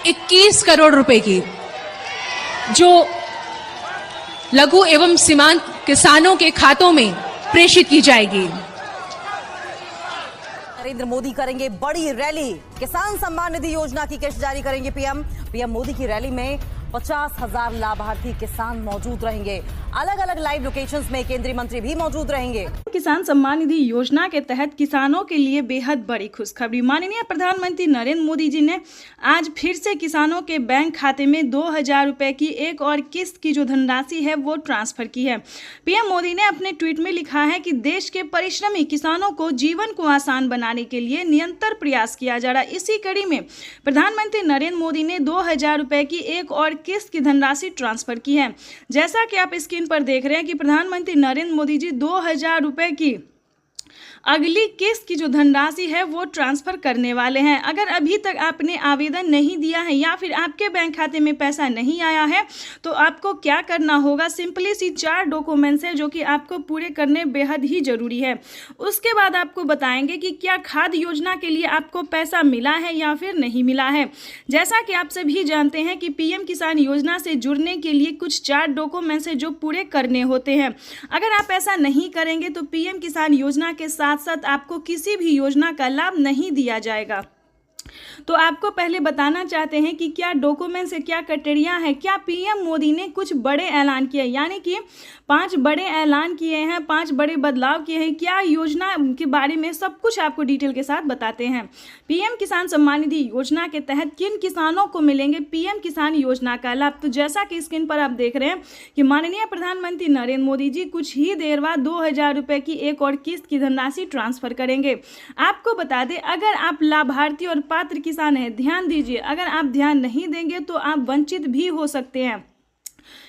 21 करोड़ रुपए की, जो लघु एवं सीमांत किसानों के खातों में प्रेषित की जाएगी। नरेंद्र मोदी करेंगे बड़ी रैली, किसान सम्मान निधि योजना की किस्त जारी करेंगे पीएम मोदी की रैली में 50,000 लाभार्थी किसान मौजूद रहेंगे। अलग अलग लाइव लोकेशंस में केंद्रीय मंत्री भी मौजूद रहेंगे। किसान सम्मान निधि योजना के तहत किसानों के लिए बेहद बड़ी खुशखबरी। माननीय प्रधानमंत्री नरेंद्र मोदी जी ने आज फिर से किसानों के बैंक खाते में 2,000 रुपए की एक और किस्त की जो धनराशि है वो ट्रांसफर की है। पीएम मोदी ने अपने ट्वीट में लिखा है कि देश के परिश्रमी किसानों को जीवन को आसान बनाने के लिए निरंतर प्रयास किया जा रहा है। इसी कड़ी में प्रधानमंत्री नरेंद्र मोदी ने 2,000 रुपए की एक और किस्त की धनराशि ट्रांसफर की है। जैसा कि आप स्क्रीन पर देख रहे हैं कि प्रधानमंत्री नरेंद्र मोदी जी 2,000 रुपए की अगली किस्त की जो धनराशि है वो ट्रांसफर करने वाले हैं। अगर अभी तक आपने आवेदन नहीं दिया है या फिर आपके बैंक खाते में पैसा नहीं आया है तो आपको क्या करना होगा, सिंपली सी 4 डॉक्यूमेंट्स हैं जो कि आपको पूरे करने बेहद ही जरूरी है। उसके बाद आपको बताएंगे कि क्या खाद योजना के लिए आपको पैसा मिला है या फिर नहीं मिला है। जैसा कि आप सभी जानते हैं कि पीएम किसान योजना से जुड़ने के लिए कुछ 4 डॉक्यूमेंट्स हैं जो पूरे करने होते हैं। अगर आप ऐसा नहीं करेंगे तो पीएम किसान योजना के साथ साथ आपको किसी भी योजना का लाभ नहीं दिया जाएगा। तो आपको पहले बताना चाहते हैं कि क्या डॉक्यूमेंट्स है, क्या क्राइटेरिया है। क्या पीएम मोदी ने कुछ बड़े ऐलान किए, यानी कि 5 बड़े ऐलान किए हैं, 5 बड़े बदलाव किए हैं। क्या योजना के बारे में सब कुछ आपको डिटेल के साथ बताते हैं। पीएम किसान सम्मान निधि योजना के तहत किन किसानों को मिलेंगे पीएम किसान योजना का लाभ। तो जैसा कि स्क्रीन पर आप देख रहे हैं कि माननीय प्रधानमंत्री नरेंद्र मोदी जी कुछ ही देर बाद 2,000 रुपए की एक और किस्त की धनराशि ट्रांसफर करेंगे। आपको बता दें, अगर आप लाभार्थी और पात्र किसान है, ध्यान दीजिए, अगर आप ध्यान नहीं देंगे तो आप वंचित भी हो सकते हैं,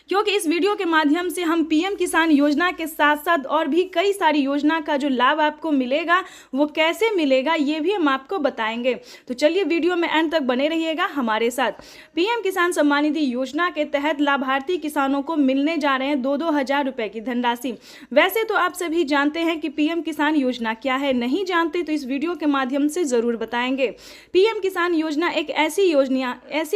क्योंकि इस वीडियो के माध्यम से हम पीएम किसान योजना के साथ साथ और भी कई सारी योजना का जो लाभ आपको मिलेगा वो कैसे मिलेगा ये भी हम आपको बताएंगे। तो चलिए वीडियो में एंड तक बने रहिएगा हमारे साथ। पीएम किसान सम्मान निधि योजना के तहत लाभार्थी किसानों को मिलने जा रहे हैं 2-2 रुपए की धनराशि। वैसे तो आप सभी जानते हैं कि पीएम किसान योजना क्या है, नहीं जानते तो इस वीडियो के माध्यम से जरूर बताएंगे। पीएम किसान योजना एक ऐसी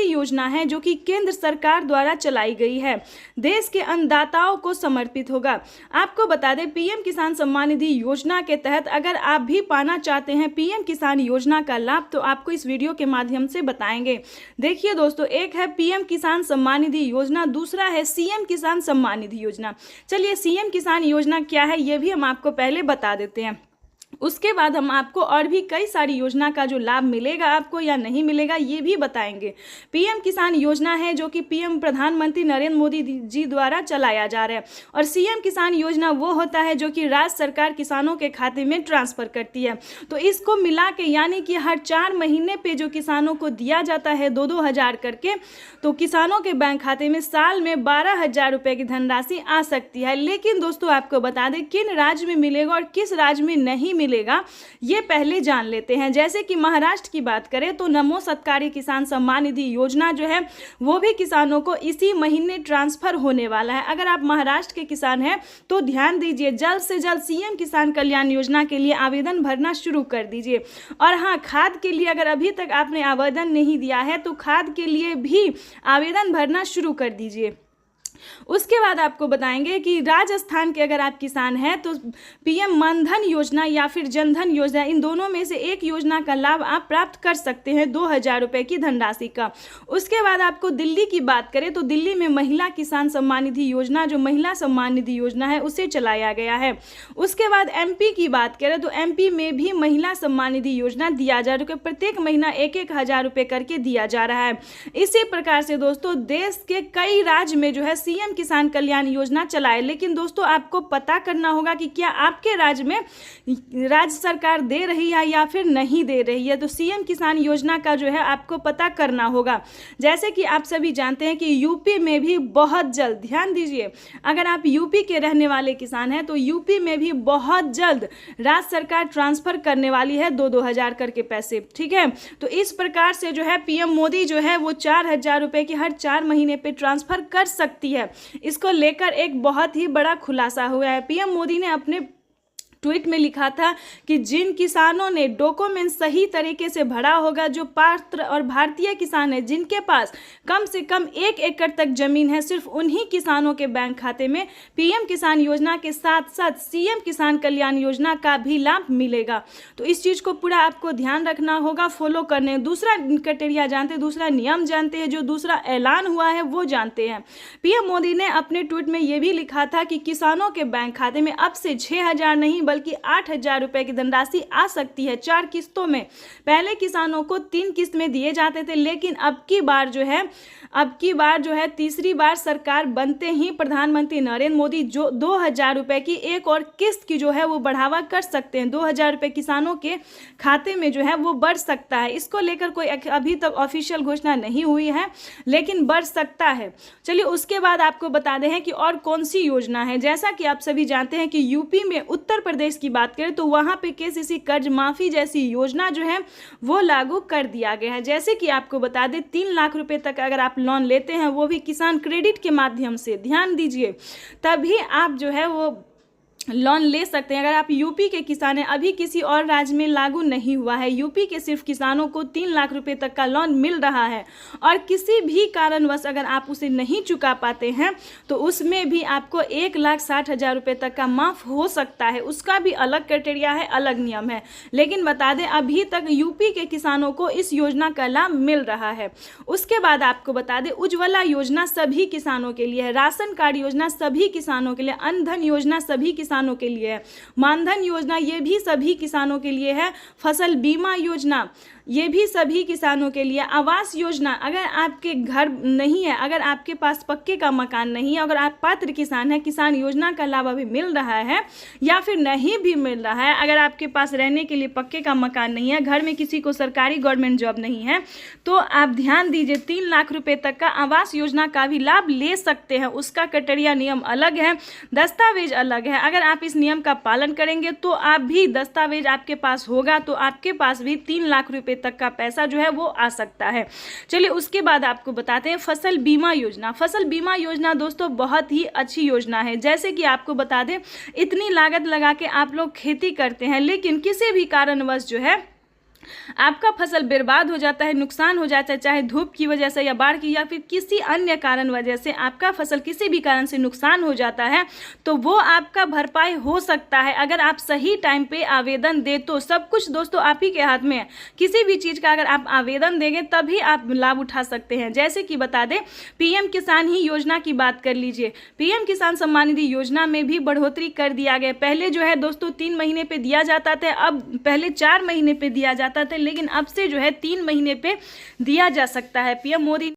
योजना है जो कि केंद्र सरकार द्वारा चलाई गई है, देश के अन्नदाताओं को समर्पित होगा। आपको बता दें, पीएम किसान सम्मान निधि योजना के तहत अगर आप भी पाना चाहते हैं पीएम किसान योजना का लाभ तो आपको इस वीडियो के माध्यम से बताएंगे। देखिए दोस्तों, एक है पीएम किसान सम्मान निधि योजना, दूसरा है सीएम किसान सम्मान निधि योजना। चलिए सीएम किसान योजना क्या है ये भी हम आपको पहले बता देते हैं, उसके बाद हम आपको और भी कई सारी योजना का जो लाभ मिलेगा आपको या नहीं मिलेगा ये भी बताएंगे। पीएम किसान योजना है जो कि पीएम प्रधानमंत्री नरेंद्र मोदी जी द्वारा चलाया जा रहा है, और सीएम किसान योजना वो होता है जो कि राज्य सरकार किसानों के खाते में ट्रांसफर करती है। तो इसको मिला के यानी कि हर 4 महीने पे जो किसानों को दिया जाता है 2-2 हज़ार करके, तो किसानों के बैंक खाते में साल में 12,000 रुपये की धनराशि आ सकती है। लेकिन दोस्तों आपको बता दें किन राज्य में मिलेगा और किस राज्य में नहीं मिलेगा ये पहले जान लेते हैं। जैसे कि महाराष्ट्र की बात करें तो नमो सत्कारी किसान सम्मान निधि योजना जो है वो भी किसानों को इसी महीने ट्रांसफर होने वाला है। अगर आप महाराष्ट्र के किसान हैं तो ध्यान दीजिए, जल्द से जल्द सीएम किसान कल्याण योजना के लिए आवेदन भरना शुरू कर दीजिए। और हाँ, खाद के लिए अगर अभी तक आपने आवेदन नहीं दिया है तो खाद के लिए भी आवेदन भरना शुरू कर दीजिए। उसके बाद आपको बताएंगे कि राजस्थान के अगर आप किसान हैं तो पीएम मनधन योजना या फिर जनधन योजना, इन दोनों में से एक योजना का लाभ आप प्राप्त कर सकते हैं 2,000 रुपये की धनराशि का। उसके बाद आपको दिल्ली की बात करें तो दिल्ली में महिला किसान सम्मान निधि योजना, जो महिला सम्मान निधि योजना है उसे चलाया गया है। उसके बाद एमपी की बात करें तो एमपी में भी महिला सम्मान निधि योजना दिया जा रहा है, प्रत्येक महीना 1-1 हज़ार रुपये करके दिया जा रहा है। इसी प्रकार से दोस्तों देश के कई राज्य में जो है सीएम किसान कल्याण योजना चलाए। लेकिन दोस्तों आपको पता करना होगा कि क्या आपके राज्य में राज्य सरकार दे रही है या फिर नहीं दे रही है। तो सीएम किसान योजना का जो है आपको पता करना होगा। जैसे कि आप सभी जानते हैं कि यूपी में भी बहुत जल्द, ध्यान दीजिए, अगर आप यूपी के रहने वाले किसान हैं तो यूपी में भी बहुत जल्द राज्य सरकार ट्रांसफर करने वाली है 2-2 हज़ार करके पैसे, ठीक है। तो इस प्रकार से जो है पीएम मोदी जो है वो 4,000 रुपये की हर 4 महीने पे ट्रांसफर कर सकती है। इसको लेकर एक बहुत ही बड़ा खुलासा हुआ है। पीएम मोदी ने अपने ट्वीट में लिखा था कि जिन किसानों ने डॉक्यूमेंट सही तरीके से भरा होगा, जो पात्र और भारतीय किसान हैं, जिनके पास कम से कम 1 एकड़ तक जमीन है, सिर्फ उन्हीं किसानों के बैंक खाते में पीएम किसान योजना के साथ साथ सीएम किसान कल्याण योजना का भी लाभ मिलेगा। तो इस चीज़ को पूरा आपको ध्यान रखना होगा, फॉलो करने। दूसरा क्राइटेरिया जानते हैं, दूसरा नियम जानते हैं, जो दूसरा ऐलान हुआ है वो जानते हैं। पीएम मोदी ने अपने ट्वीट में ये भी लिखा था कि किसानों के बैंक खाते में अब से 6,000 नहीं बल्कि 8,000 रुपए की धनराशि आ सकती है 4 किस्तों में। पहले किसानों को 3 किस्त में दिए जाते थे, लेकिन अब की बार जो है तीसरी बार सरकार बनते ही प्रधानमंत्री नरेंद्र मोदी जो 2,000 रुपए की एक और किस्त की जो है वो बढ़ावा कर सकते हैं। 2,000 रुपए किसानों के खाते में जो है वो बढ़ सकता है। इसको लेकर कोई अभी तक ऑफिशियल घोषणा नहीं हुई है, लेकिन बढ़ सकता है। चलिए उसके बाद आपको बता दें कि और कौन सी योजना है। जैसा कि आप सभी जानते हैं कि यूपी में उत्तर प्रदेश की बात करें तो वहाँ पे केसीसी कर्ज माफी जैसी योजना जो है वो लागू कर दिया गया है। जैसे कि आपको बता दें 3 लाख रुपए तक अगर आप लोन लेते हैं, वो भी किसान क्रेडिट के माध्यम से, ध्यान दीजिए, तभी आप जो है वो लोन ले सकते हैं। अगर आप यूपी के किसान हैं, अभी किसी और राज्य में लागू नहीं हुआ है, यूपी के सिर्फ किसानों को 3 लाख रुपए तक का लोन मिल रहा है और किसी भी कारणवश अगर आप उसे नहीं चुका पाते हैं तो उसमें भी आपको 1,60,000 रुपए तक का माफ हो सकता है। उसका भी अलग क्राइटेरिया है, अलग नियम है, लेकिन बता दें अभी तक यूपी के किसानों को इस योजना का लाभ मिल रहा है। उसके बाद आपको बता दें उज्ज्वला योजना सभी किसानों के लिए है, राशन कार्ड योजना सभी किसानों के लिए, अन्न धन योजना सभी किसानों के लिए है, मानधन योजना ये भी सभी किसानों के लिए है, फसल बीमा योजना ये भी सभी किसानों के लिए, आवास योजना अगर आपके घर नहीं है, अगर आपके पास पक्के का मकान नहीं है, अगर आप पात्र किसान हैं, किसान योजना का लाभ अभी मिल रहा है या फिर नहीं भी मिल रहा है, अगर आपके पास रहने के लिए पक्के का मकान नहीं है, घर में किसी को सरकारी गवर्नमेंट जॉब नहीं है, तो आप ध्यान दीजिए 3 लाख रुपए तक का आवास योजना का भी लाभ ले सकते हैं। उसका क्राइटेरिया नियम अलग है, दस्तावेज अलग है। अगर आप इस नियम का पालन करेंगे तो आप भी दस्तावेज आपके पास होगा तो आपके पास भी 3 लाख रुपए तक का पैसा जो है वो आ सकता है। चलिए उसके बाद आपको बताते हैं फसल बीमा योजना। फसल बीमा योजना दोस्तों बहुत ही अच्छी योजना है। जैसे कि आपको बता दें इतनी लागत लगा के आप लोग खेती करते हैं, लेकिन किसी भी कारणवश जो है आपका फसल बर्बाद हो जाता है, नुकसान हो जाता है, चाहे धूप की वजह से या बाढ़ की या फिर किसी अन्य कारण वजह से आपका फसल किसी भी कारण से नुकसान हो जाता है, तो वो आपका भरपाई हो सकता है अगर आप सही टाइम पे आवेदन दे तो। सब कुछ दोस्तों आप ही के हाथ में है, किसी भी चीज़ का अगर आप आवेदन देंगे तभी आप लाभ उठा सकते हैं। जैसे कि बता दें पीएम किसान ही योजना की बात कर लीजिए, पीएम किसान सम्मान निधि योजना में भी बढ़ोतरी कर दिया गया। पहले जो है दोस्तों 3 महीने पे दिया जाता था, अब पहले 4 महीने पे दिया जाता था, लेकिन अब से जो है 3 महीने पे दिया जा सकता है। पीएम मोदी